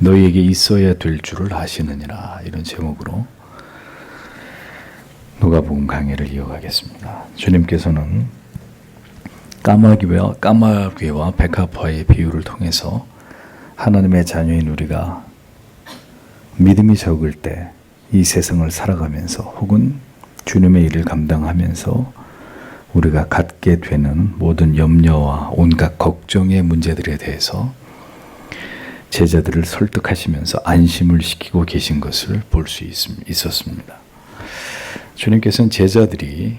너희에게 있어야 될 줄을 아시느니라. 이런 제목으로 누가복음 강해를 이어가겠습니다. 주님께서는 까마귀와 백합화의 비유를 통해서 하나님의 자녀인 우리가 믿음이 적을 때 이 세상을 살아가면서 혹은 주님의 일을 감당하면서 우리가 갖게 되는 모든 염려와 온갖 걱정의 문제들에 대해서 제자들을 설득하시면서 안심을 시키고 계신 것을 볼 수 있었습니다. 주님께서는 제자들이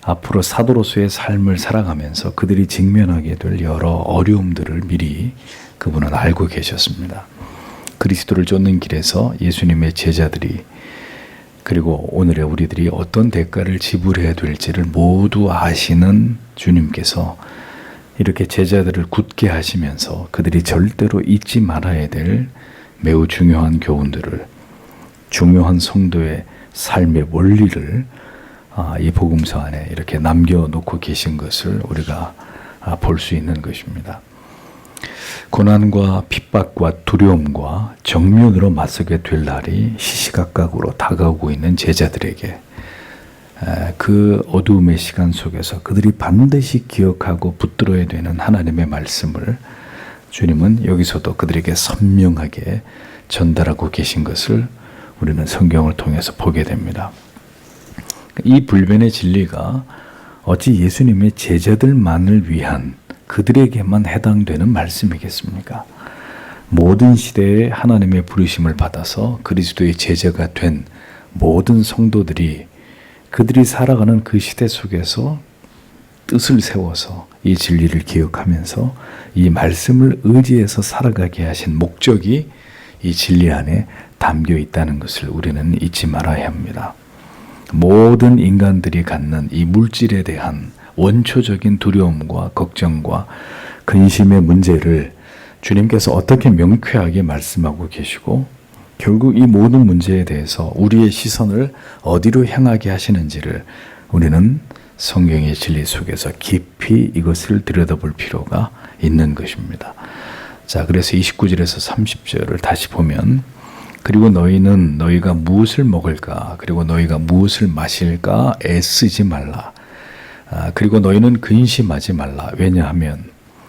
앞으로 사도로서의 삶을 살아가면서 그들이 직면하게 될 여러 어려움들을 미리 그분은 알고 계셨습니다. 그리스도를 쫓는 길에서 예수님의 제자들이 그리고 오늘의 우리들이 어떤 대가를 지불해야 될지를 모두 아시는 주님께서 이렇게 제자들을 굳게 하시면서 그들이 절대로 잊지 말아야 될 매우 중요한 교훈들을, 중요한 성도의 삶의 원리를 이 복음서 안에 이렇게 남겨놓고 계신 것을 우리가 볼 수 있는 것입니다. 고난과 핍박과 두려움과 정면으로 맞서게 될 날이 시시각각으로 다가오고 있는 제자들에게 그 어두움의 시간 속에서 그들이 반드시 기억하고 붙들어야 되는 하나님의 말씀을 주님은 여기서도 그들에게 선명하게 전달하고 계신 것을 우리는 성경을 통해서 보게 됩니다. 이 불변의 진리가 어찌 예수님의 제자들만을 위한 그들에게만 해당되는 말씀이겠습니까? 모든 시대에 하나님의 부르심을 받아서 그리스도의 제자가 된 모든 성도들이 그들이 살아가는 그 시대 속에서 뜻을 세워서 이 진리를 기억하면서 이 말씀을 의지해서 살아가게 하신 목적이 이 진리 안에 담겨 있다는 것을 우리는 잊지 말아야 합니다. 모든 인간들이 갖는 이 물질에 대한 원초적인 두려움과 걱정과 근심의 문제를 주님께서 어떻게 명쾌하게 말씀하고 계시고 결국 이 모든 문제에 대해서 우리의 시선을 어디로 향하게 하시는지를 우리는 성경의 진리 속에서 깊이 이것을 들여다볼 필요가 있는 것입니다. 자, 그래서 29절에서 30절을 다시 보면 그리고 너희는 너희가 무엇을 먹을까 그리고 너희가 무엇을 마실까 애쓰지 말라. 그리고 너희는 근심하지 말라. 왜냐하면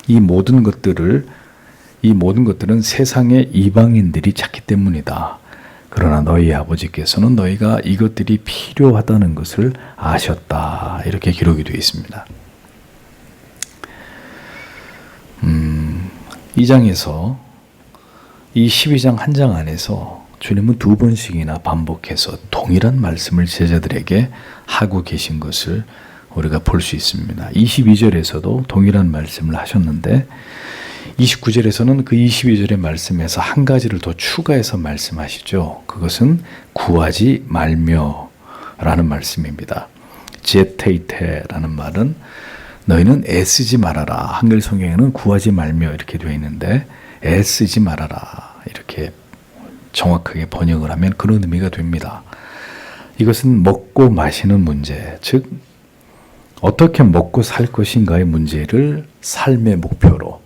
이 모든 것들은 세상의 이방인들이 찾기 때문이다. 그러나 너희 아버지께서는 너희가 이것들이 필요하다는 것을 아셨다. 이렇게 기록이 되어 있습니다. 이 장에서 이 12장 한 장 안에서 주님은 두 번씩이나 반복해서 동일한 말씀을 제자들에게 하고 계신 것을 우리가 볼 수 있습니다. 22절에서도 동일한 말씀을 하셨는데 29절에서는 그 22절의 말씀에서 한 가지를 더 추가해서 말씀하시죠. 그것은 구하지 말며라는 말씀입니다. 제테이테라는 말은 너희는 애쓰지 말아라. 한글 성경에는 구하지 말며 이렇게 되어 있는데 애쓰지 말아라. 이렇게 정확하게 번역을 하면 그런 의미가 됩니다. 이것은 먹고 마시는 문제, 즉 어떻게 먹고 살 것인가의 문제를 삶의 목표로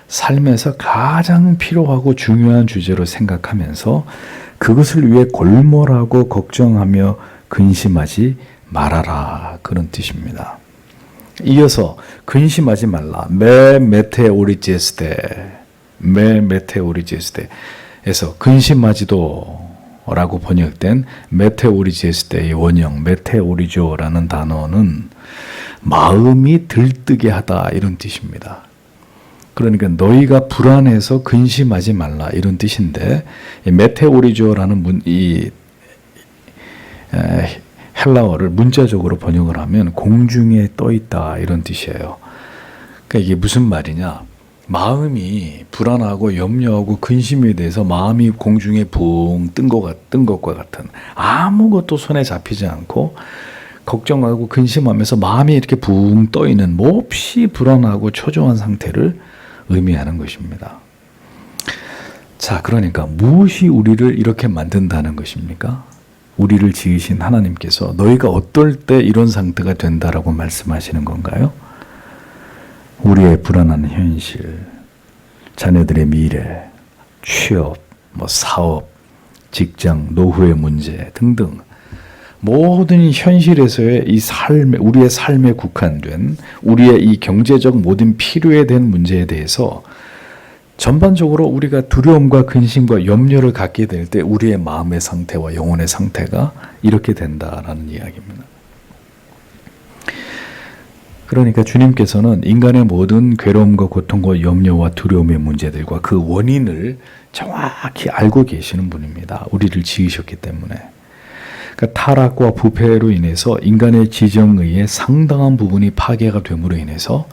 삶에서 가장 필요하고 중요한 주제로 생각하면서 그것을 위해 골몰하고 걱정하며 근심하지 말아라. 그런 뜻입니다. 이어서 근심하지 말라. 메 메테오리제스데 에서 근심하지도 라고 번역된 메테오리제스데의 원형 메테오리조라는 단어는 마음이 들뜨게 하다 이런 뜻입니다. 그러니까 너희가 불안해서 근심하지 말라 이런 뜻인데 메테오리조라는 이 헬라어를 문자적으로 번역을 하면 공중에 떠 있다 이런 뜻이에요. 그러니까 이게 무슨 말이냐? 마음이 불안하고 염려하고 근심에 대해서 마음이 공중에 붕 뜬 것과 같은 아무것도 손에 잡히지 않고 걱정하고 근심하면서 마음이 이렇게 붕 떠 있는 몹시 불안하고 초조한 상태를 의미하는 것입니다. 자, 그러니까 무엇이 우리를 이렇게 만든다는 것입니까? 우리를 지으신 하나님께서 너희가 어떨 때 이런 상태가 된다라고 말씀하시는 건가요? 우리의 불안한 현실, 자녀들의 미래, 취업, 뭐 사업, 직장, 노후의 문제 등등 모든 현실에서의 이 삶, 우리의 삶에 국한된 우리의 이 경제적 모든 필요에 대한 문제에 대해서 전반적으로 우리가 두려움과 근심과 염려를 갖게 될 때 우리의 마음의 상태와 영혼의 상태가 이렇게 된다라는 이야기입니다. 그러니까 주님께서는 인간의 모든 괴로움과 고통과 염려와 두려움의 문제들과 그 원인을 정확히 알고 계시는 분입니다. 우리를 지으셨기 때문에. 그러니까 타락과 부패로 인해서 인간의 지정의의 상당한 부분이 파괴가 됨으로 인해서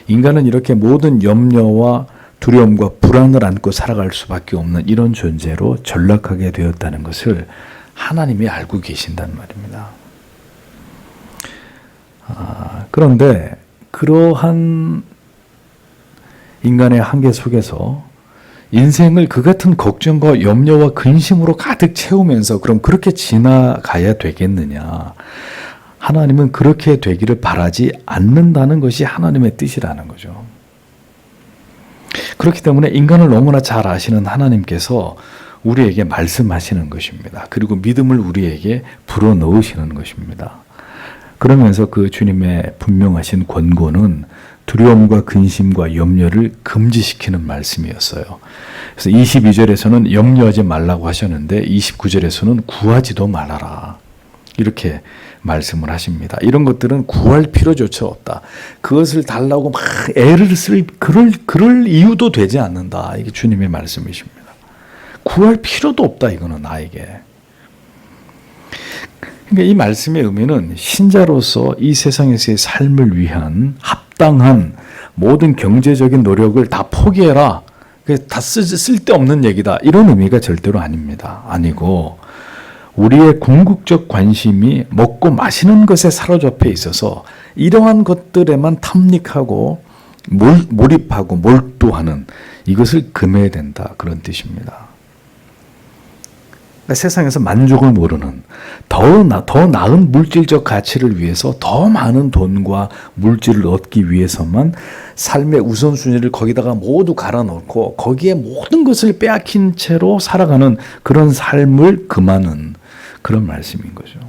인간은 이렇게 모든 염려와 두려움과 불안을 안고 살아갈 수밖에 없는 이런 존재로 전락하게 되었다는 것을 하나님이 알고 계신단 말입니다. 그런데 그러한 인간의 한계 속에서 인생을 그 같은 걱정과 염려와 근심으로 가득 채우면서 그럼 그렇게 지나가야 되겠느냐? 하나님은 그렇게 되기를 바라지 않는다는 것이 하나님의 뜻이라는 거죠. 그렇기 때문에 인간을 너무나 잘 아시는 하나님께서 우리에게 말씀하시는 것입니다. 그리고 믿음을 우리에게 불어넣으시는 것입니다. 그러면서 그 주님의 분명하신 권고는 두려움과 근심과 염려를 금지시키는 말씀이었어요. 그래서 22절에서는 염려하지 말라고 하셨는데 29절에서는 구하지도 말아라. 이렇게 말씀을 하십니다. 이런 것들은 구할 필요조차 없다. 그것을 달라고 막 애를 쓸 그럴 이유도 되지 않는다. 이게 주님의 말씀이십니다. 구할 필요도 없다. 이거는 나에게. 그러니까 이 말씀의 의미는 신자로서 이 세상에서의 삶을 위한 합당한 모든 경제적인 노력을 다 포기해라. 다 쓸데없는 얘기다. 이런 의미가 절대로 아닙니다. 아니고 우리의 궁극적 관심이 먹고 마시는 것에 사로잡혀 있어서 이러한 것들에만 탐닉하고 몰입하고 몰두하는 이것을 금해야 된다. 그런 뜻입니다. 그러니까 세상에서 만족을 모르는 더 나은 물질적 가치를 위해서 더 많은 돈과 물질을 얻기 위해서만 삶의 우선순위를 거기다가 모두 갈아넣고 거기에 모든 것을 빼앗긴 채로 살아가는 그런 삶을 금하는 그런 말씀인 거죠.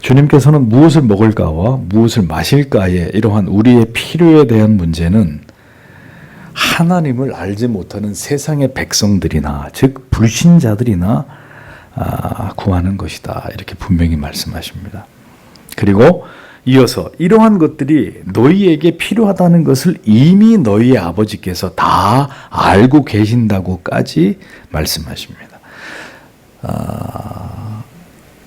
주님께서는 무엇을 먹을까와 무엇을 마실까의 이러한 우리의 필요에 대한 문제는 하나님을 알지 못하는 세상의 백성들이나 즉 불신자들이나 구하는 것이다. 이렇게 분명히 말씀하십니다. 그리고 이어서 이러한 것들이 너희에게 필요하다는 것을 이미 너희의 아버지께서 다 알고 계신다고까지 말씀하십니다.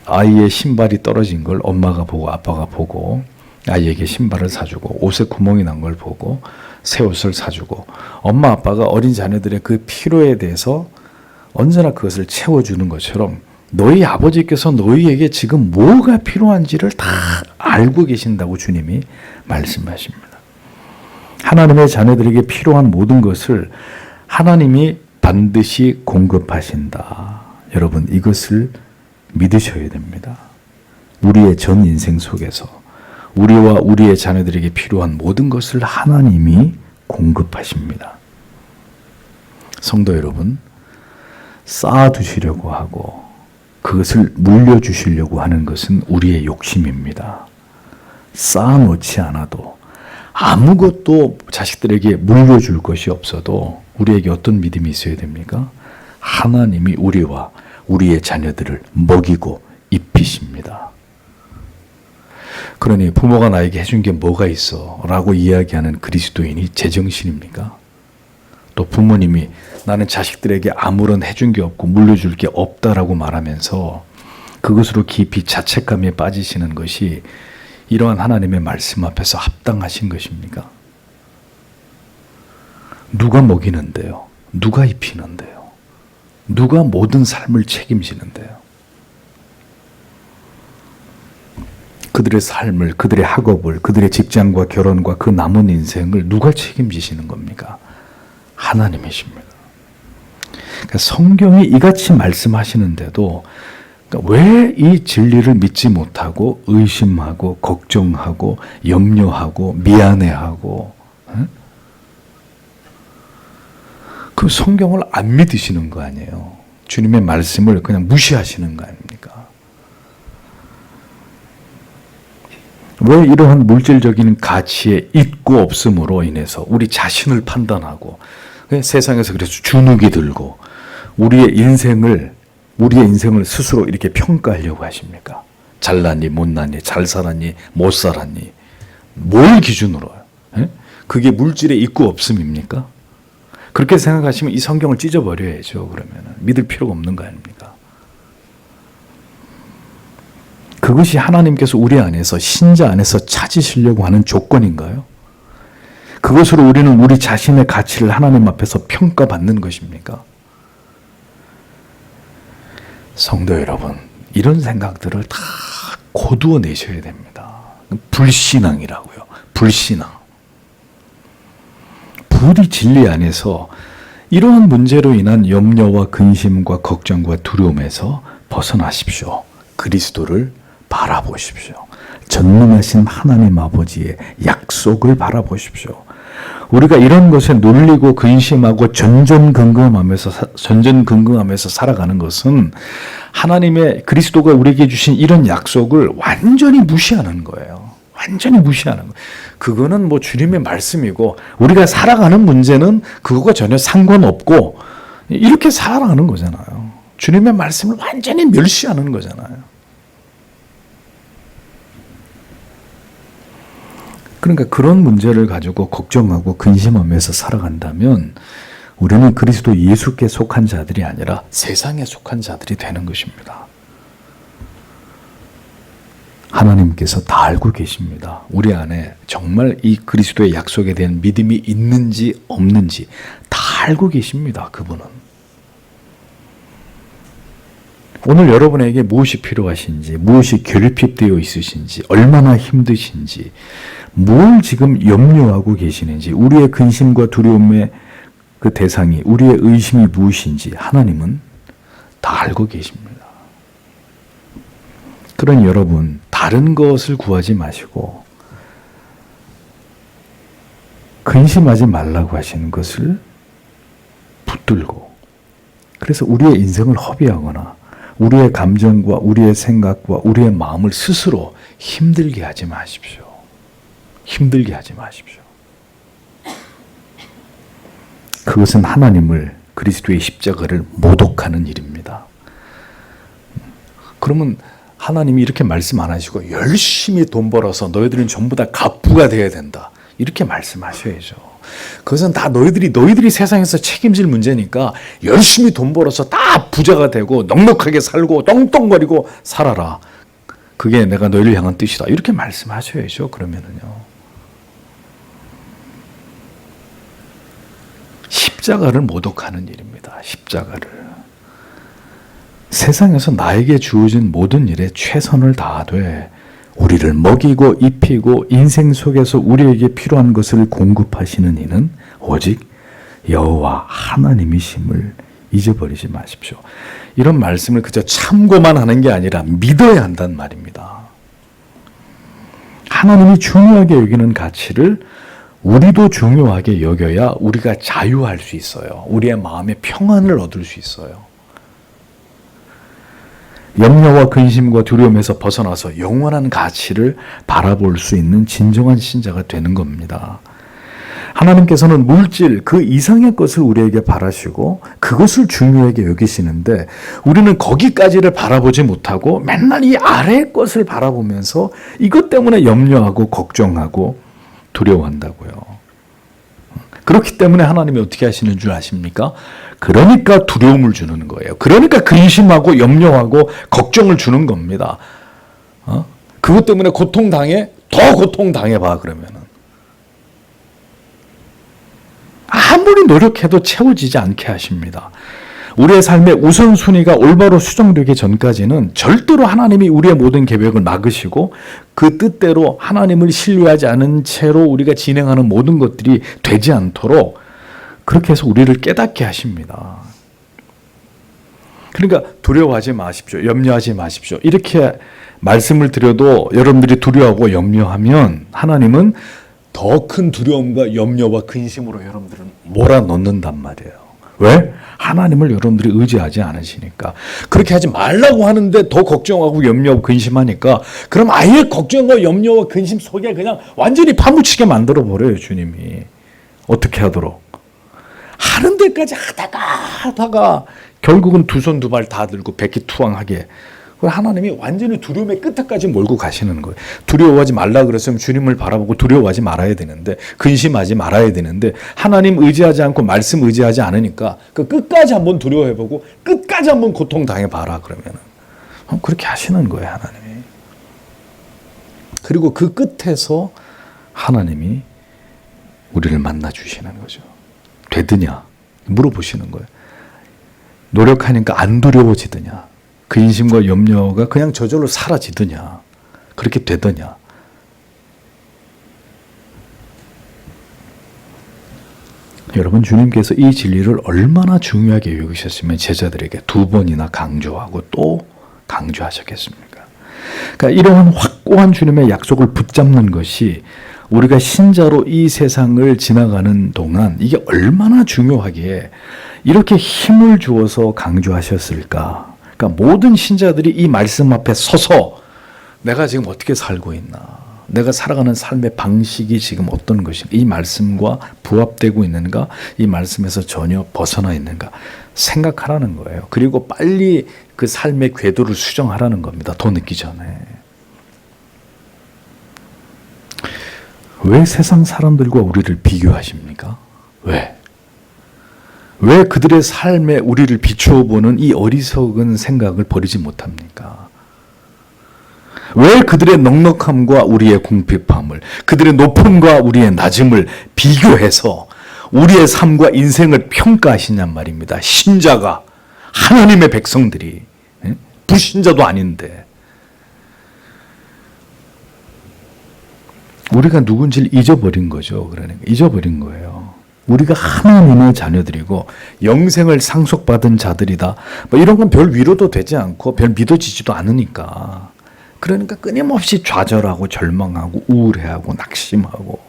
아이의 신발이 떨어진 걸 엄마가 보고 아빠가 보고 아이에게 신발을 사주고 옷에 구멍이 난 걸 보고 새 옷을 사주고 엄마 아빠가 어린 자녀들의 그 필요에 대해서 언제나 그것을 채워주는 것처럼 너희 아버지께서 너희에게 지금 뭐가 필요한지를 다 알고 계신다고 주님이 말씀하십니다. 하나님의 자녀들에게 필요한 모든 것을 하나님이 반드시 공급하신다. 여러분 이것을 믿으셔야 됩니다. 우리의 전 인생 속에서 우리와 우리의 자녀들에게 필요한 모든 것을 하나님이 공급하십니다. 성도 여러분, 쌓아두시려고 하고 그것을 물려주시려고 하는 것은 우리의 욕심입니다. 쌓아놓지 않아도 아무것도 자식들에게 물려줄 것이 없어도 우리에게 어떤 믿음이 있어야 됩니까? 하나님이 우리와 우리의 자녀들을 먹이고 입히십니다. 그러니 부모가 나에게 해준 게 뭐가 있어? 라고 이야기하는 그리스도인이 제정신입니까? 또 부모님이 나는 자식들에게 아무런 해준 게 없고 물려줄 게 없다라고 말하면서 그것으로 깊이 자책감에 빠지시는 것이 이러한 하나님의 말씀 앞에서 합당하신 것입니까? 누가 먹이는데요? 누가 입히는데요? 누가 모든 삶을 책임지는데요? 그들의 삶을, 그들의 학업을, 그들의 직장과 결혼과 그 남은 인생을 누가 책임지시는 겁니까? 하나님이십니다. 그러니까 성경이 이같이 말씀하시는데도 왜 이 진리를 믿지 못하고 의심하고 걱정하고 염려하고 미안해하고 그 성경을 안 믿으시는 거 아니에요. 주님의 말씀을 그냥 무시하시는 거 아닙니까? 왜 이러한 물질적인 가치의 있고 없음으로 인해서 우리 자신을 판단하고 세상에서 그래서 주눅이 들고 우리의 인생을 스스로 이렇게 평가하려고 하십니까? 잘났니 못났니 잘 살았니 못 살았니 뭘 기준으로요? 그게 물질의 있고 없음입니까? 그렇게 생각하시면 이 성경을 찢어버려야죠. 그러면 믿을 필요가 없는 거 아닙니까? 그것이 하나님께서 우리 안에서 신자 안에서 찾으시려고 하는 조건인가요? 그것으로 우리는 우리 자신의 가치를 하나님 앞에서 평가받는 것입니까? 성도 여러분, 이런 생각들을 다 거두어 내셔야 됩니다. 불신앙이라고요. 불신앙. 부디 진리 안에서 이러한 문제로 인한 염려와 근심과 걱정과 두려움에서 벗어나십시오. 그리스도를 바라보십시오. 전능하신 하나님 아버지의 약속을 바라보십시오. 우리가 이런 것에 놀리고 근심하고 전전긍긍하면서 살아가는 것은 하나님의 그리스도가 우리에게 주신 이런 약속을 완전히 무시하는 거예요. 완전히 무시하는 거예요. 그거는 뭐 주님의 말씀이고 우리가 살아가는 문제는 그거가 전혀 상관없고 이렇게 살아가는 거잖아요. 주님의 말씀을 완전히 멸시하는 거잖아요. 그러니까 그런 문제를 가지고 걱정하고 근심하면서 살아간다면 우리는 그리스도 예수께 속한 자들이 아니라 세상에 속한 자들이 되는 것입니다. 하나님께서 다 알고 계십니다. 우리 안에 정말 이 그리스도의 약속에 대한 믿음이 있는지 없는지 다 알고 계십니다. 그분은. 오늘 여러분에게 무엇이 필요하신지, 무엇이 결핍되어 있으신지, 얼마나 힘드신지, 뭘 지금 염려하고 계시는지, 우리의 근심과 두려움의 그 대상이, 우리의 의심이 무엇인지 하나님은 다 알고 계십니다. 그러니 여러분, 다른 것을 구하지 마시고 근심하지 말라고 하시는 것을 붙들고, 그래서 우리의 인생을 허비하거나 우리의 감정과 우리의 생각과 우리의 마음을 스스로 힘들게 하지 마십시오. 힘들게 하지 마십시오. 그것은 하나님을, 그리스도의 십자가를 모독하는 일입니다. 그러면 하나님이 이렇게 말씀 안 하시고 열심히 돈 벌어서 너희들은 전부 다 갑부가 되어야 된다, 이렇게 말씀하셔야죠. 그것은 다 너희들이 세상에서 책임질 문제니까 열심히 돈 벌어서 다 부자가 되고 넉넉하게 살고 떵떵거리고 살아라. 그게 내가 너희를 향한 뜻이다, 이렇게 말씀하셔야죠. 그러면은요. 십자가를 모독하는 일입니다. 십자가를. 세상에서 나에게 주어진 모든 일에 최선을 다하되 우리를 먹이고 입히고 인생 속에서 우리에게 필요한 것을 공급하시는 이는 오직 여호와 하나님이심을 잊어버리지 마십시오. 이런 말씀을 그저 참고만 하는 게 아니라 믿어야 한단 말입니다. 하나님이 중요하게 여기는 가치를 우리도 중요하게 여겨야 우리가 자유할 수 있어요. 우리의 마음의 평안을 얻을 수 있어요. 염려와 근심과 두려움에서 벗어나서 영원한 가치를 바라볼 수 있는 진정한 신자가 되는 겁니다. 하나님께서는 물질 그 이상의 것을 우리에게 바라시고 그것을 중요하게 여기시는데 우리는 거기까지를 바라보지 못하고 맨날 이 아래의 것을 바라보면서 이것 때문에 염려하고 걱정하고 두려워한다고요. 그렇기 때문에 하나님이 어떻게 하시는 줄 아십니까? 그러니까 두려움을 주는 거예요. 그러니까 근심하고 염려하고 걱정을 주는 겁니다. 그것 때문에 고통당해? 더 고통당해봐, 그러면은. 아무리 노력해도 채워지지 않게 하십니다. 우리의 삶의 우선순위가 올바로 수정되기 전까지는 절대로 하나님이 우리의 모든 계획을 막으시고 그 뜻대로 하나님을 신뢰하지 않은 채로 우리가 진행하는 모든 것들이 되지 않도록 그렇게 해서 우리를 깨닫게 하십니다. 그러니까 두려워하지 마십시오. 염려하지 마십시오. 이렇게 말씀을 드려도 여러분들이 두려워하고 염려하면 하나님은 더 큰 두려움과 염려와 근심으로 여러분들을 몰아넣는단 말이에요. 왜? 하나님을 여러분들이 의지하지 않으시니까. 그렇게 하지 말라고 하는데 더 걱정하고 염려하고 근심하니까 그럼 아예 걱정과 염려와 근심 속에 그냥 완전히 파묻히게 만들어 버려요, 주님이. 어떻게 하도록? 하는 데까지 하다가 결국은 두 손 두 발 다 들고 백기투항하게 하나님이 완전히 두려움의 끝에까지 몰고 가시는 거예요. 두려워하지 말라 그랬으면 주님을 바라보고 두려워하지 말아야 되는데, 근심하지 말아야 되는데, 하나님 의지하지 않고 말씀 의지하지 않으니까 그 끝까지 한번 두려워해보고 끝까지 한번 고통당해봐라 그러면 그렇게 하시는 거예요, 하나님이. 그리고 그 끝에서 하나님이 우리를 만나주시는 거죠. 되드냐? 물어보시는 거예요. 노력하니까 안 두려워지더냐? 근심과 염려가 그냥 저절로 사라지더냐? 그렇게 되더냐? 여러분, 주님께서 이 진리를 얼마나 중요하게 여기셨으면 제자들에게 두 번이나 강조하고 또 강조하셨겠습니까? 그러니까 이러한 확고한 주님의 약속을 붙잡는 것이 우리가 신자로 이 세상을 지나가는 동안 이게 얼마나 중요하기에 이렇게 힘을 주어서 강조하셨을까? 그러니까 모든 신자들이 이 말씀 앞에 서서 내가 지금 어떻게 살고 있나? 내가 살아가는 삶의 방식이 지금 어떤 것인가? 이 말씀과 부합되고 있는가? 이 말씀에서 전혀 벗어나 있는가? 생각하라는 거예요. 그리고 빨리 그 삶의 궤도를 수정하라는 겁니다. 더 늦기 전에. 왜 세상 사람들과 우리를 비교하십니까? 왜? 왜 그들의 삶에 우리를 비추어 보는 이 어리석은 생각을 버리지 못합니까? 왜 그들의 넉넉함과 우리의 궁핍함을, 그들의 높음과 우리의 낮음을 비교해서 우리의 삶과 인생을 평가하시냔 말입니다. 신자가, 하나님의 백성들이, 불신자도 아닌데. 우리가 누군지를 잊어버린 거죠. 그러니까 잊어버린 거예요. 우리가 하나님의 자녀들이고 영생을 상속받은 자들이다. 뭐 이런 건 별 위로도 되지 않고 별 믿어지지도 않으니까. 그러니까 끊임없이 좌절하고 절망하고 우울해하고 낙심하고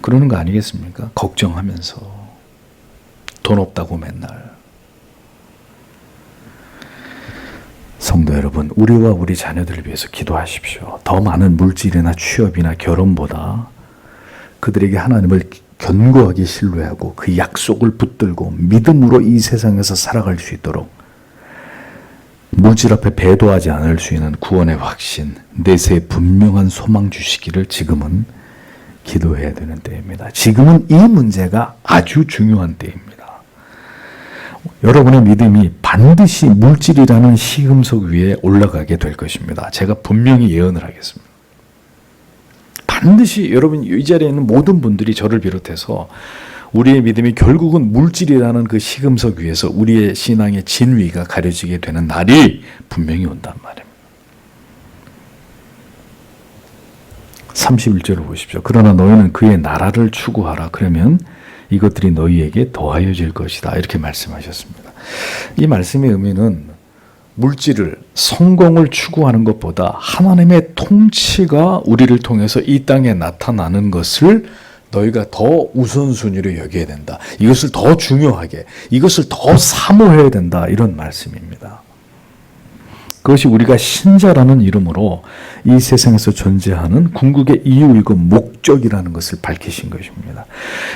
그러는 거 아니겠습니까? 걱정하면서 돈 없다고 맨날. 성도 여러분, 우리와 우리 자녀들을 위해서 기도하십시오. 더 많은 물질이나 취업이나 결혼보다 그들에게 하나님을 견고하게 신뢰하고 그 약속을 붙들고 믿음으로 이 세상에서 살아갈 수 있도록 물질 앞에 배도하지 않을 수 있는 구원의 확신, 내세의 분명한 소망 주시기를 지금은 기도해야 되는 때입니다. 지금은 이 문제가 아주 중요한 때입니다. 여러분의 믿음이 반드시 물질이라는 시금석 위에 올라가게 될 것입니다. 제가 분명히 예언을 하겠습니다. 반드시 여러분 이 자리에 있는 모든 분들이 저를 비롯해서 우리의 믿음이 결국은 물질이라는 그 시금석 위에서 우리의 신앙의 진위가 가려지게 되는 날이 분명히 온단 말입니다. 31절을 보십시오. 그러나 너희는 그의 나라를 추구하라. 그러면 이것들이 너희에게 더하여질 것이다. 이렇게 말씀하셨습니다. 이 말씀의 의미는 물질을, 성공을 추구하는 것보다 하나님의 통치가 우리를 통해서 이 땅에 나타나는 것을 너희가 더 우선순위로 여겨야 된다. 이것을 더 중요하게, 이것을 더 사모해야 된다. 이런 말씀입니다. 그것이 우리가 신자라는 이름으로 이 세상에서 존재하는 궁극의 이유이고 목적이라는 것을 밝히신 것입니다.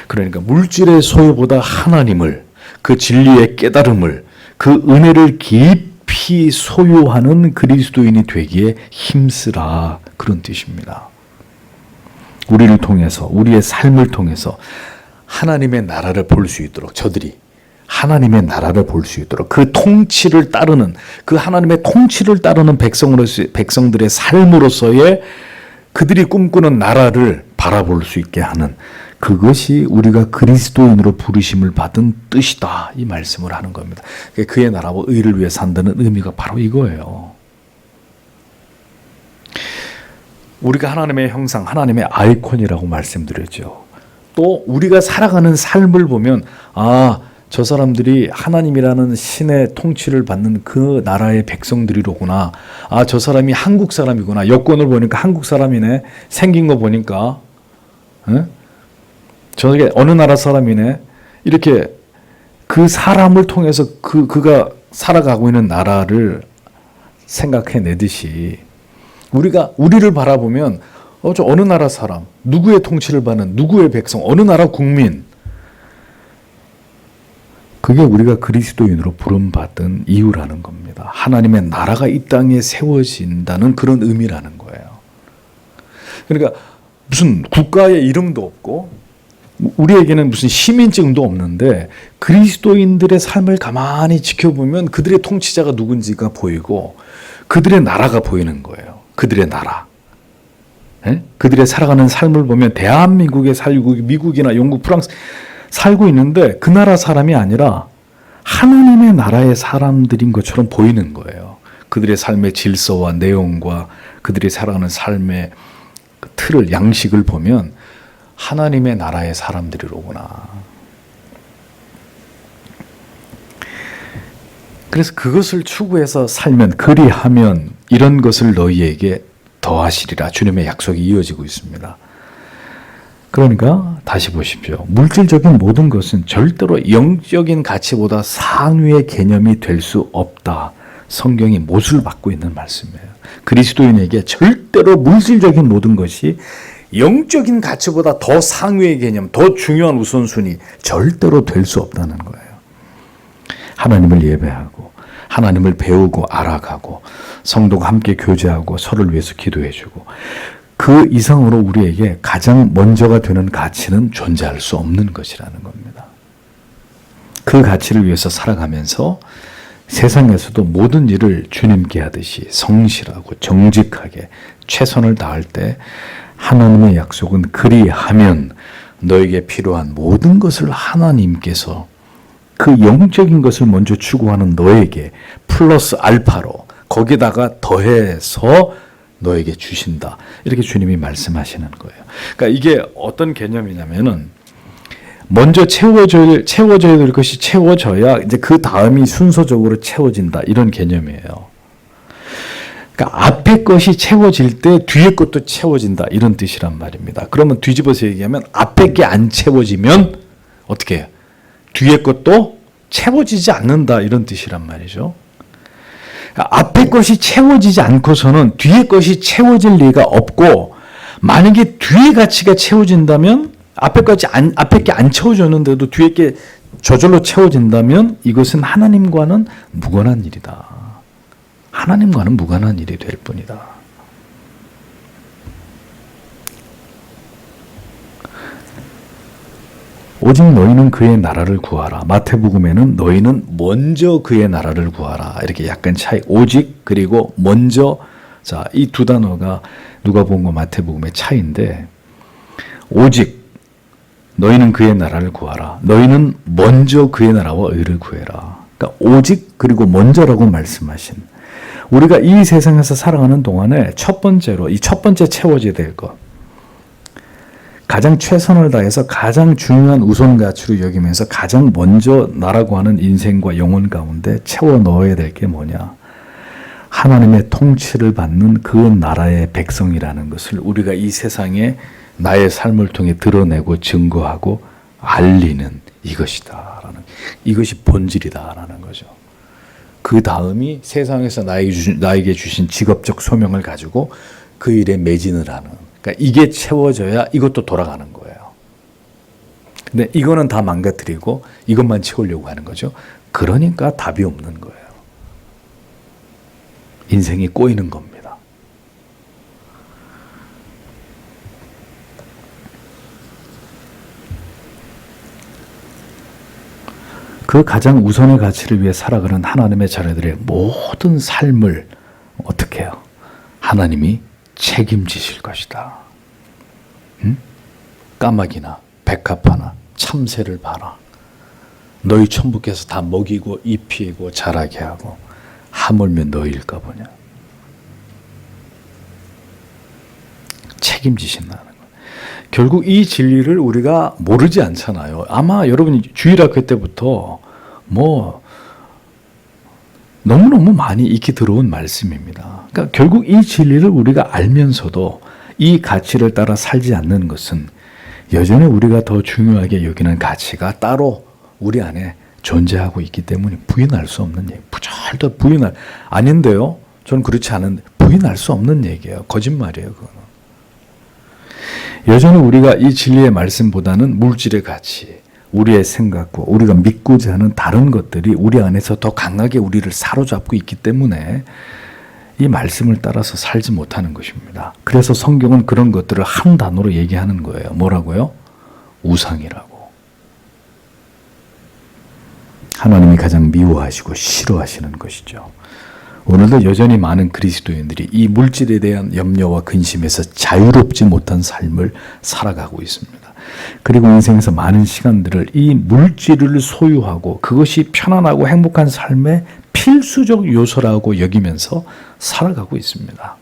그러니까 물질의 소유보다 하나님을, 그 진리의 깨달음을, 그 은혜를 깊이 소유하는 그리스도인이 되기에 힘쓰라. 그런 뜻입니다. 우리를 통해서, 우리의 삶을 통해서 하나님의 나라를 볼 수 있도록 저들이 하나님의 나라를 볼 수 있도록 그 통치를 따르는, 그 하나님의 통치를 따르는 백성들의 삶으로서의 그들이 꿈꾸는 나라를 바라볼 수 있게 하는, 그것이 우리가 그리스도인으로 부르심을 받은 뜻이다. 이 말씀을 하는 겁니다. 그의 나라와 의를 위해 산다는 의미가 바로 이거예요. 우리가 하나님의 형상, 하나님의 아이콘이라고 말씀드렸죠. 또 우리가 살아가는 삶을 보면 저 사람들이 하나님이라는 신의 통치를 받는 그 나라의 백성들이로구나. 저 사람이 한국 사람이구나. 여권을 보니까 한국 사람이네. 생긴 거 보니까 저게 어느 나라 사람이네. 이렇게 그 사람을 통해서 그가 살아가고 있는 나라를 생각해내듯이 우리가 우리를 바라보면 저 어느 나라 사람, 누구의 통치를 받는 누구의 백성, 어느 나라 국민, 그게 우리가 그리스도인으로 부름받은 이유라는 겁니다. 하나님의 나라가 이 땅에 세워진다는 그런 의미라는 거예요. 그러니까 무슨 국가의 이름도 없고 우리에게는 무슨 시민증도 없는데 그리스도인들의 삶을 가만히 지켜보면 그들의 통치자가 누군지가 보이고 그들의 나라가 보이는 거예요. 그들의 나라. 그들의 살아가는 삶을 보면 대한민국에 살고 미국이나 영국, 프랑스 살고 있는데 그 나라 사람이 아니라 하나님의 나라의 사람들인 것처럼 보이는 거예요. 그들의 삶의 질서와 내용과 그들이 살아가는 삶의 틀을, 양식을 보면 하나님의 나라의 사람들이로구나. 그래서 그것을 추구해서 살면, 그리하면 이런 것을 너희에게 더하시리라. 주님의 약속이 이어지고 있습니다. 그러니까 다시 보십시오. 물질적인 모든 것은 절대로 영적인 가치보다 상위의 개념이 될 수 없다. 성경이 못을 받고 있는 말씀이에요. 그리스도인에게 절대로 물질적인 모든 것이 영적인 가치보다 더 상위의 개념, 더 중요한 우선순위 절대로 될 수 없다는 거예요. 하나님을 예배하고 하나님을 배우고 알아가고 성도가 함께 교제하고 서로를 위해서 기도해주고 그 이상으로 우리에게 가장 먼저가 되는 가치는 존재할 수 없는 것이라는 겁니다. 그 가치를 위해서 살아가면서 세상에서도 모든 일을 주님께 하듯이 성실하고 정직하게 최선을 다할 때 하나님의 약속은 그리하면 너에게 필요한 모든 것을 하나님께서 그 영적인 것을 먼저 추구하는 너에게 플러스 알파로 거기다가 더해서 너에게 주신다. 이렇게 주님이 말씀하시는 거예요. 그러니까 이게 어떤 개념이냐면은 먼저 채워져야 될 것이 채워져야 이제 그 다음이 순서적으로 채워진다. 이런 개념이에요. 그러니까 앞에 것이 채워질 때 뒤에 것도 채워진다. 이런 뜻이란 말입니다. 그러면 뒤집어서 얘기하면 앞에 게 안 채워지면 어떻게 해요? 뒤에 것도 채워지지 않는다. 이런 뜻이란 말이죠. 앞에 것이 채워지지 않고서는 뒤에 것이 채워질 리가 없고 만약에 뒤에 가치가 채워진다면 앞에 게 안 채워졌는데도 뒤에 게 저절로 채워진다면 이것은 하나님과는 무관한 일이다. 하나님과는 무관한 일이 될 뿐이다. 오직 너희는 그의 나라를 구하라. 마태복음에는 너희는 먼저 그의 나라를 구하라. 이렇게 약간 차이. 오직 그리고 먼저. 자, 이 두 단어가 누가복음과 마태복음의 차이인데 오직 너희는 그의 나라를 구하라. 너희는 먼저 그의 나라와 의를 구해라. 그러니까 오직 그리고 먼저라고 말씀하신 우리가 이 세상에서 살아가는 동안에 첫 번째로 이 첫 번째 채워져야 될 것 가장 최선을 다해서 가장 중요한 우선 가치로 여기면서 가장 먼저 나라고 하는 인생과 영혼 가운데 채워 넣어야 될 게 뭐냐? 하나님의 통치를 받는 그 나라의 백성이라는 것을 우리가 이 세상에 나의 삶을 통해 드러내고 증거하고 알리는 이것이 본질이다라는 거죠. 그 다음이 세상에서 나에게 주신 직업적 소명을 가지고 그 일에 매진을 하는. 그러니까 이게 채워져야 이것도 돌아가는 거예요. 근데 이거는 다 망가뜨리고 이것만 채우려고 하는 거죠. 그러니까 답이 없는 거예요. 인생이 꼬이는 겁니다. 그 가장 우선의 가치를 위해 살아가는 하나님의 자녀들의 모든 삶을 어떻게 해요? 하나님이 책임지실 것이다. 응? 까마귀나 백합화나 참새를 봐라. 너희 천부께서 다 먹이고 입히고 자라게 하고 하물며 너희일까 보냐. 책임지신다는 거예요. 결국 이 진리를 우리가 모르지 않잖아요. 아마 여러분이 주일학교 때부터 너무너무 많이 익히 들어온 말씀입니다. 그러니까 결국 이 진리를 우리가 알면서도 이 가치를 따라 살지 않는 것은 여전히 우리가 더 중요하게 여기는 가치가 따로 우리 안에 존재하고 있기 때문에 부인할 수 없는 얘기. 절대 부인할 아닌데요. 저는 그렇지 않은데 부인할 수 없는 얘기예요. 거짓말이에요. 그거는. 여전히 우리가 이 진리의 말씀보다는 물질의 가치, 우리의 생각과 우리가 믿고자 하는 다른 것들이 우리 안에서 더 강하게 우리를 사로잡고 있기 때문에 이 말씀을 따라서 살지 못하는 것입니다. 그래서 성경은 그런 것들을 한 단어로 얘기하는 거예요. 뭐라고요? 우상이라고. 하나님이 가장 미워하시고 싫어하시는 것이죠. 오늘도 여전히 많은 그리스도인들이 이 물질에 대한 염려와 근심에서 자유롭지 못한 삶을 살아가고 있습니다. 그리고 인생에서 많은 시간들을 이 물질을 소유하고 그것이 편안하고 행복한 삶의 필수적 요소라고 여기면서 살아가고 있습니다.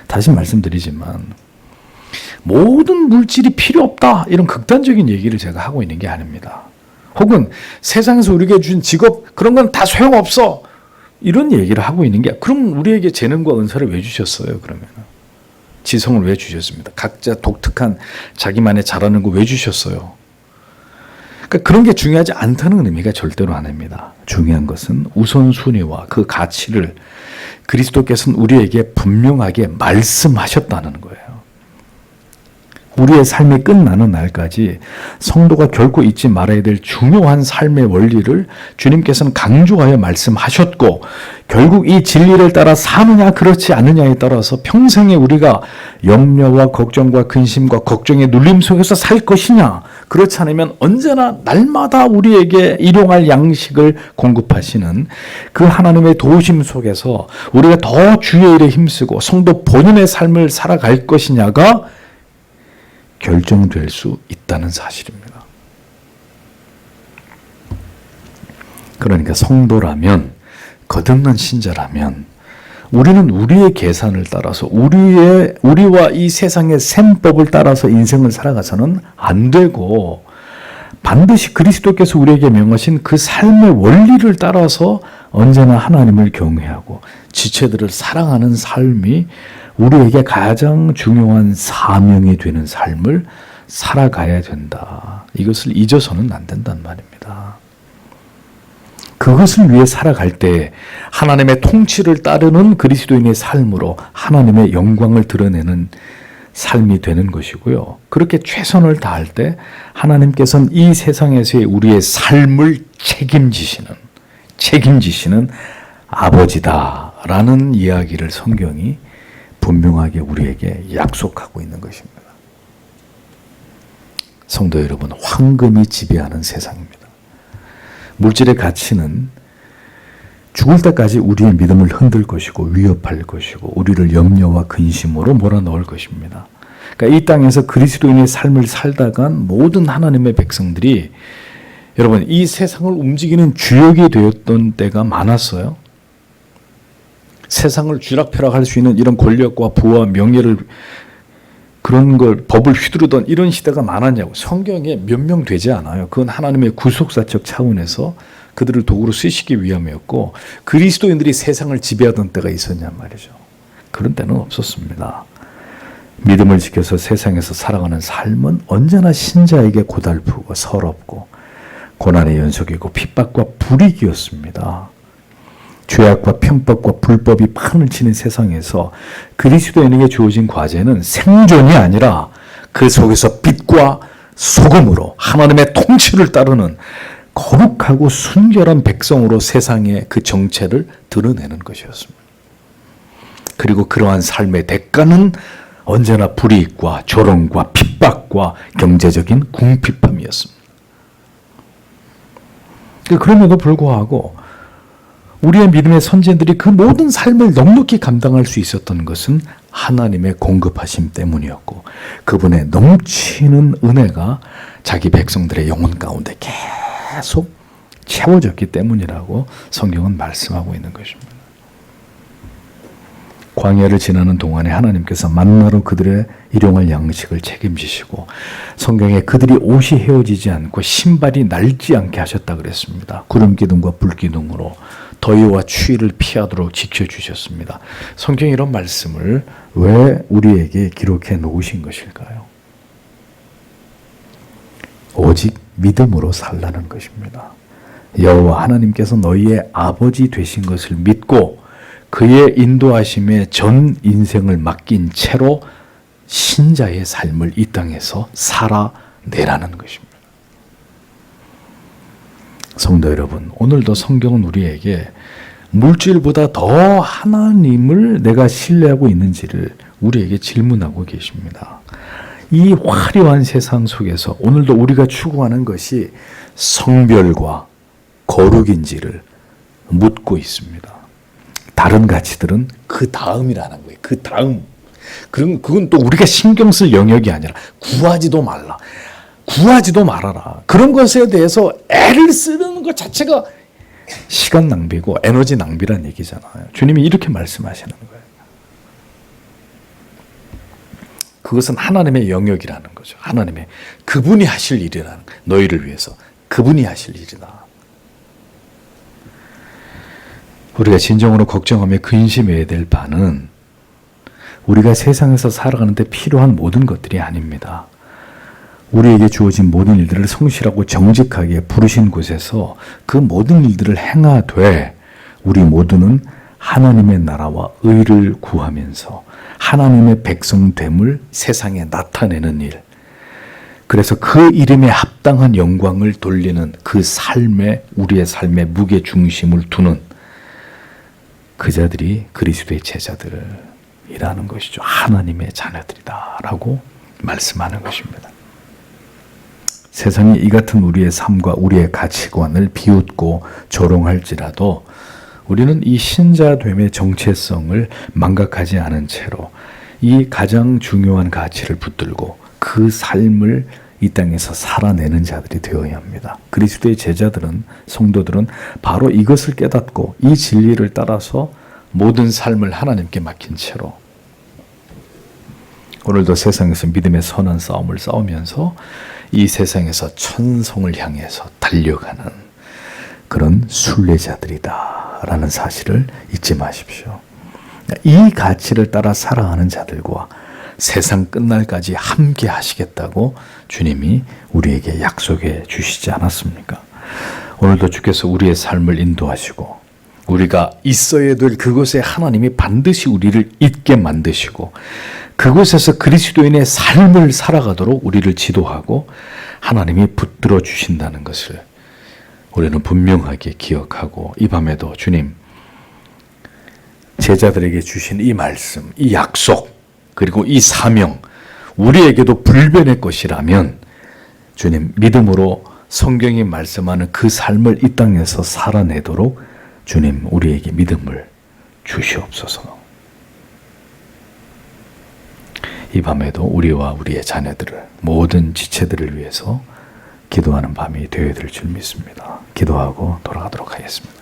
다시 말씀드리지만 모든 물질이 필요 없다 이런 극단적인 얘기를 제가 하고 있는 게 아닙니다. 혹은 세상에서 우리에게 준 직업 그런 건 다 소용없어 이런 얘기를 하고 있는 게 그럼 우리에게 재능과 은사를 왜 주셨어요? 그러면 지성을 왜 주셨습니다? 각자 독특한 자기만의 잘하는 거 왜 주셨어요? 그러니까 그런 게 중요하지 않다는 의미가 절대로 아닙니다. 중요한 것은 우선순위와 그 가치를 그리스도께서는 우리에게 분명하게 말씀하셨다는 거예요. 우리의 삶이 끝나는 날까지 성도가 결코 잊지 말아야 될 중요한 삶의 원리를 주님께서는 강조하여 말씀하셨고 결국 이 진리를 따라 사느냐 그렇지 않느냐에 따라서 평생에 우리가 염려와 걱정과 근심과 걱정의 눌림 속에서 살 것이냐 그렇지 않으면 언제나 날마다 우리에게 일용할 양식을 공급하시는 그 하나님의 도우심 속에서 우리가 더 주의 일에 힘쓰고 성도 본인의 삶을 살아갈 것이냐가 결정될 수 있다는 사실입니다. 그러니까 성도라면, 거듭난 신자라면 우리는 우리의 계산을 따라서 우리와 이 세상의 셈법을 따라서 인생을 살아가서는 안 되고 반드시 그리스도께서 우리에게 명하신 그 삶의 원리를 따라서 언제나 하나님을 경외하고 지체들을 사랑하는 삶이 우리에게 가장 중요한 사명이 되는 삶을 살아가야 된다. 이것을 잊어서는 안 된단 말입니다. 그것을 위해 살아갈 때 하나님의 통치를 따르는 그리스도인의 삶으로 하나님의 영광을 드러내는 삶이 되는 것이고요. 그렇게 최선을 다할 때 하나님께서는 이 세상에서의 우리의 삶을 책임지시는 아버지다라는 이야기를 성경이 분명하게 우리에게 약속하고 있는 것입니다. 성도 여러분, 황금이 지배하는 세상입니다. 물질의 가치는 죽을 때까지 우리의 믿음을 흔들 것이고 위협할 것이고 우리를 염려와 근심으로 몰아넣을 것입니다. 그러니까 이 땅에서 그리스도인의 삶을 살다간 모든 하나님의 백성들이 여러분 이 세상을 움직이는 주역이 되었던 때가 많았어요. 세상을 쥐락펴락할 수 있는 이런 권력과 부와 명예를 그런 걸 법을 휘두르던 이런 시대가 많았냐고. 성경에 몇 명 되지 않아요. 그건 하나님의 구속사적 차원에서 그들을 도구로 쓰시기 위함이었고 그리스도인들이 세상을 지배하던 때가 있었냔 말이죠. 그런 때는 없었습니다. 믿음을 지켜서 세상에서 살아가는 삶은 언제나 신자에게 고달프고 서럽고 고난의 연속이고 핍박과 불이익이었습니다. 죄악과 편법과 불법이 판을 치는 세상에서 그리스도인에게 주어진 과제는 생존이 아니라 그 속에서 빛과 소금으로 하나님의 통치를 따르는 거룩하고 순결한 백성으로 세상의 그 정체를 드러내는 것이었습니다. 그리고 그러한 삶의 대가는 언제나 불이익과 조롱과 핍박과 경제적인 궁핍함이었습니다. 그럼에도 불구하고 우리의 믿음의 선진들이 그 모든 삶을 넉넉히 감당할 수 있었던 것은 하나님의 공급하심 때문이었고 그분의 넘치는 은혜가 자기 백성들의 영혼 가운데 계속 채워졌기 때문이라고 성경은 말씀하고 있는 것입니다. 광야를 지나는 동안에 하나님께서 만나로 그들의 일용할 양식을 책임지시고 성경에 그들이 옷이 헤어지지 않고 신발이 낡지 않게 하셨다 그랬습니다. 구름기둥과 불기둥으로 더위와 추위를 피하도록 지켜주셨습니다. 성경이 이런 말씀을 왜 우리에게 기록해 놓으신 것일까요? 오직 믿음으로 살라는 것입니다. 여호와 하나님께서 너희의 아버지 되신 것을 믿고 그의 인도하심에 전 인생을 맡긴 채로 신자의 삶을 이 땅에서 살아내라는 것입니다. 성도 여러분, 오늘도 성경은 우리에게 물질보다 더 하나님을 내가 신뢰하고 있는지를 우리에게 질문하고 계십니다. 이 화려한 세상 속에서 오늘도 우리가 추구하는 것이 성별과 거룩인지를 묻고 있습니다. 다른 가치들은 그 다음이라는 거예요. 그 다음. 그건 또 우리가 신경 쓸 영역이 아니라 구하지도 말라. 구하지도 말아라. 그런 것에 대해서 애를 쓰는 것 자체가 시간 낭비고 에너지 낭비란 얘기잖아요. 주님이 이렇게 말씀하시는 거예요. 그것은 하나님의 영역이라는 거죠. 하나님의 그분이 하실 일이라는 거예요. 너희를 위해서 그분이 하실 일이다. 우리가 진정으로 걱정하며 근심해야 될 바는 우리가 세상에서 살아가는데 필요한 모든 것들이 아닙니다. 우리에게 주어진 모든 일들을 성실하고 정직하게 부르신 곳에서 그 모든 일들을 행하되 우리 모두는 하나님의 나라와 의를 구하면서 하나님의 백성됨을 세상에 나타내는 일, 그래서 그 이름에 합당한 영광을 돌리는 그 삶에 우리의 삶의 무게중심을 두는 그 자들이 그리스도의 제자들이라는 것이죠. 하나님의 자녀들이다라고 말씀하는 것입니다. 세상이 이 같은 우리의 삶과 우리의 가치관을 비웃고 조롱할지라도 우리는 이 신자됨의 정체성을 망각하지 않은 채로 이 가장 중요한 가치를 붙들고 그 삶을 이 땅에서 살아내는 자들이 되어야 합니다. 그리스도의 제자들은, 성도들은 바로 이것을 깨닫고 이 진리를 따라서 모든 삶을 하나님께 맡긴 채로 오늘도 세상에서 믿음의 선한 싸움을 싸우면서 이 세상에서 천성을 향해서 달려가는 그런 순례자들이다라는 사실을 잊지 마십시오. 이 가치를 따라 살아가는 자들과 세상 끝날까지 함께 하시겠다고 주님이 우리에게 약속해 주시지 않았습니까? 오늘도 주께서 우리의 삶을 인도하시고 우리가 있어야 될 그곳에 하나님이 반드시 우리를 있게 만드시고 그곳에서 그리스도인의 삶을 살아가도록 우리를 지도하고 하나님이 붙들어 주신다는 것을 우리는 분명하게 기억하고 이 밤에도 주님 제자들에게 주신 이 말씀, 이 약속, 그리고 이 사명 우리에게도 불변의 것이라면 주님 믿음으로 성경이 말씀하는 그 삶을 이 땅에서 살아내도록 주님 우리에게 믿음을 주시옵소서. 이 밤에도 우리와 우리의 자녀들을 모든 지체들을 위해서 기도하는 밤이 되어야 될 줄 믿습니다. 기도하고 돌아가도록 하겠습니다.